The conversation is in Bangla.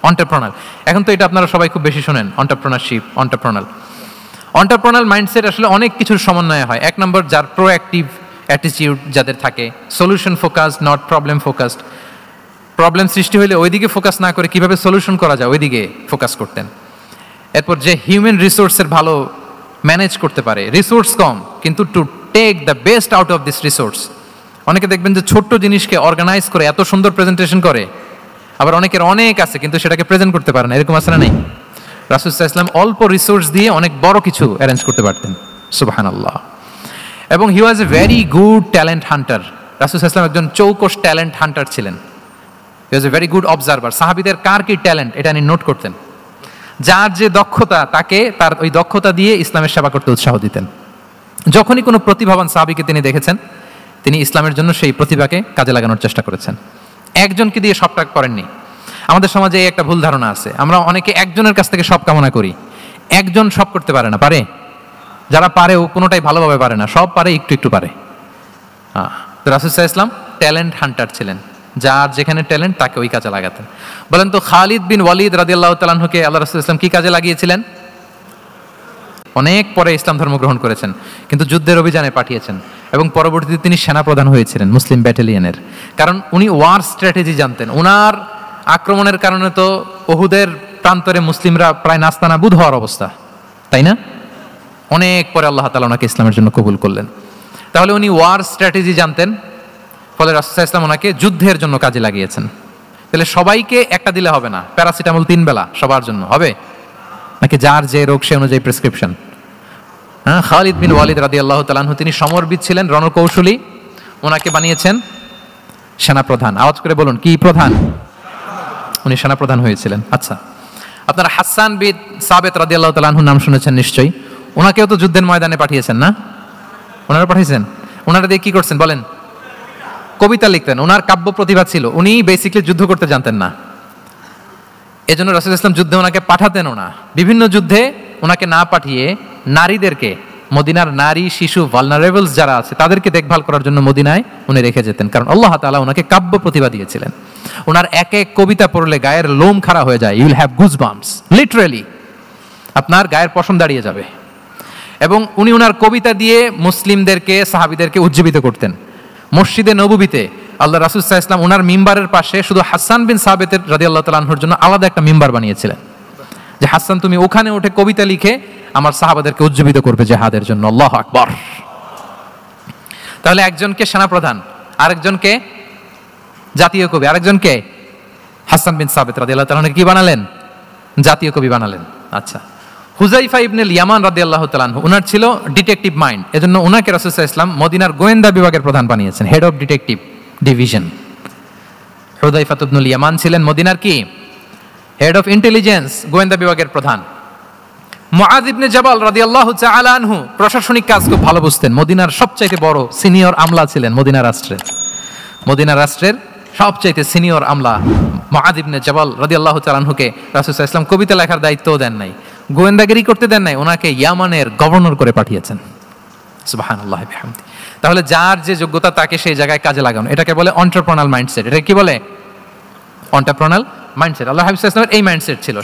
অন্টারপ্রেনার। এখন তো এটা আপনারা সবাই খুব বেশি শোনেন, অন্টারপ্রেনারশিপ, অন্টারপ্রেনার মাইন্ডসেট আসলে অনেক কিছুর সমন্বয় হয়। এক নম্বর, যার প্রোঅ্যাক্টিভ অ্যাটিটিউড যাদের থাকে, solution focused, not problem focused. Problem সৃষ্টি হলে ওইদিকে ফোকাস না করে কিভাবে সলিউশন করা যায় ওইদিকে ফোকাস করতেন। এরপর যে হিউম্যান রিসোর্সের ভালো ম্যানেজ করতে পারে, রিসোর্স কম কিন্তু to take the best out of this resource. অনেকে দেখবেন যে ছোট্ট জিনিসকে অর্গানাইজ করে এত সুন্দর প্রেজেন্টেশন করে, আবার অনেকের অনেক আছে কিন্তু সেটাকে প্রেজেন্ট করতে পারে না, এরকম আছে না? নেই? রাসূল সাল্লাল্লাহু আলাইহি ওয়াসাল্লাম অল্প রিসোর্স দিয়ে অনেক বড় কিছু অ্যারেঞ্জ করতে পারতেন, সুবহানাল্লাহ। এবং he was a very good talent hunter. রাসূল সাল্লাল্লাহু আলাইহি ওয়াসাল্লাম একজন চৌকস ট্যালেন্ট হান্টার ছিলেন। He was a very good observer. সাহাবীদের কার কি ট্যালেন্ট এটা তিনি নোট করতেন। যার যে দক্ষতা তাকে তার ওই দক্ষতা দিয়ে ইসলামের সেবা করতে উৎসাহ দিতেন। যখনই কোনো প্রতিভাবান সাহাবীকে তিনি দেখেছেন, তিনি ইসলামের জন্য সেই প্রতিভাকে কাজে লাগানোর চেষ্টা করেছেন। একজনকে দিয়ে সবটা করেননি। আমাদের সমাজে এই একটা ভুল ধারণা আছে, আমরা অনেকে একজনের কাছ থেকে সব কামনা করি। একজন সব করতে পারে না, পারে? যারা পারেও কোনোটাই ভালোভাবে পারে না, সব পারে, একটু একটু পারে। তো রাসূল সাল্লাল্লাহু আলাইহি ওয়াসাল্লাম ট্যালেন্ট হান্টার ছিলেন, যার যেখানে ট্যালেন্ট তাকে ওই কাজে লাগাতেন। বলেন তো খালিদ বিন ওয়ালিদ রাদিয়াল্লাহু তাআলা আনহুকে আল্লাহ রাসূল সাল্লাল্লাহু আলাইহি ওয়াসাল্লাম কি কাজে লাগিয়েছিলেন? অনেক পরে ইসলাম ধর্ম গ্রহণ করেছেন, কিন্তু যুদ্ধের অভিযানে পাঠিয়েছেন এবং পরবর্তীতে তিনি সেনাপ্রধান হয়েছিলেন মুসলিম ব্যাটালিয়নের। কারণ উনি ওয়ার স্ট্র্যাটেজি জানতেন। ওনার আক্রমণের কারণে তো উহুদের প্রান্তরে মুসলিমরা প্রায় নাস্তানাবুদ হওয়ার অবস্থা, তাই না? অনেক পরে আল্লাহ তাআলা ওনাকে ইসলামের জন্য কবুল করলেন। তাহলে উনি ওয়ার স্ট্র্যাটেজি জানতেন, ফলে রাসূল সাল্লাল্লাহু আলাইহি ওয়াসাল্লাম ওনাকে যুদ্ধের জন্য কাজে লাগিয়েছেন। তাহলে সবাইকে একটা দিলে হবে না, প্যারাসিটামল 3 বেলা সবার জন্য হবে নাকি যার যে রোগ সে অনুযায়ী প্রেসক্রিপশন? হ্যাঁ, খালিদ বিন ওয়ালিদ রাদিয়াল্লাহু তাআলা আনহু তিনি সমরবিদ ছিলেন, রণকৌশলী। ওনাকে বানিয়েছেন সেনাপ্রধান। আওয়াজ করে বলুন, কি প্রধান? উনি সেনাপ্রধান হয়েছিলেন। আচ্ছা, আপনারা হাসান বিন সাবিত রাদিয়াল্লাহু তাআলা আনহুর নাম শুনেছেন নিশ্চয়ই। ওনাকেও তো যুদ্ধের ময়দানে পাঠিয়েছেন না? ওনারা পাঠিয়েছেন। ওনারা দিয়ে কি করছেন বলেন? কবিতা লিখতেন। ওনার কাব্য প্রতিভা ছিল। উনি বেসিক্যালি যুদ্ধ করতে জানতেন না, এজন্য রাসূল সাল্লাল্লাহু আলাইহি ওয়াসাল্লাম যুদ্ধে ওনাকে পাঠাতেনও না। বিভিন্ন যুদ্ধে ওনাকে না পাঠিয়ে নারীদেরকে, মদিনার নারী শিশু ভালনারেবলস যারা আছে তাদেরকে দেখভাল করার জন্য মদিনায় উনি রেখে যেতেন, কারণ আল্লাহ তাআলা ওনাকে কাব্য প্রতিভা দিয়েছিলেন। ওনার এক এক কবিতা পড়লে গায়ের লোম খাড়া হয়ে যায়, you will have goosebumps, literally আপনার গায়ের পশম দাঁড়িয়ে যাবে। এবং উনি ওনার কবিতা দিয়ে মুসলিমদেরকে, সাহাবীদেরকে উজ্জীবিত করতেন। মসজিদে নববীতে আল্লাহ রাসূল সাল্লাল্লাহু আলাইহি ওয়াসাল্লাম ওনার মিম্বারের পাশে শুধু হাসান বিন সাবিত রাদিয়াল্লাহু তাআলা আনহুর জন্য আলাদা একটা মিম্বার বানিয়েছিলেন, যে হাসান তুমি ওখানে উঠে কবিতা লিখে আমার সাহাবাদেরকে উজ্জীবিত করবে জিহাদের জন্য। আল্লাহু আকবার। তাহলে একজনকে সেনাপ্রধান, আরেকজনকে জাতীয় কবি, আরেকজনকে হাসান বিন সাবিত রাদিয়াল্লাহু তাআলা আনহু কি বানালেন? জাতীয় কবি বানালেন। আচ্ছা, হুযাইফা ইবনুল ইয়ামান রাদিয়াল্লাহু তাআলা আনহু, ওনার ছিল ডিটেকটিভ মাইন্ড, এজন্য ওনাকে রাসূল সাল্লাল্লাহু আলাইহি ওয়াসাল্লাম মদিনার গোয়েন্দা বিভাগের প্রধান বানিয়েছেন, head of detective division. Huzaifa Ibnul Yaman ছিলেন মদিনার কি? হেড অফ ইন্টেলিজেন্স, গোয়েন্দা বিভাগের প্রধান। মুআয ইবনে জাবাল রাদিয়াল্লাহু তাআলা আনহু প্রশাসনিক কাজ খুব ভালো বুঝতেন। মদিনার সবচাইতে বড় সিনিয়র আমলা ছিলেন মদিনা রাষ্ট্রের। মদিনা রাষ্ট্রের সবচাইতে সিনিয়র আমলা মুআয ইবনে জাবাল রাদিয়াল্লাহু তাআলা আনহুকে রাসূল সাল্লাল্লাহু আলাইহি ওয়াসাল্লাম কবিতা লেখার দায়িত্বও দেন নাই, গোয়েন্দাগিরি করতে দেন নাই, ওনাকে ইয়ামানের গভর্নর করে পাঠিয়েছেন। সুবহানাল্লাহ বিহামদি। তাহলে যার যে যোগ্যতা তাকে সেই জায়গায় কাজে লাগানো, এটাকে বলে এন্টারপ্রেনাল মাইন্ডসেট। এটা কি বলে? এন্টারপ্রেনাল মাইন্ডসেট। আল্লাহ হাবিব সাল্লাল্লাহু আলাইহি ওয়াসাল্লামের এই মাইন্ডসেট ছিল।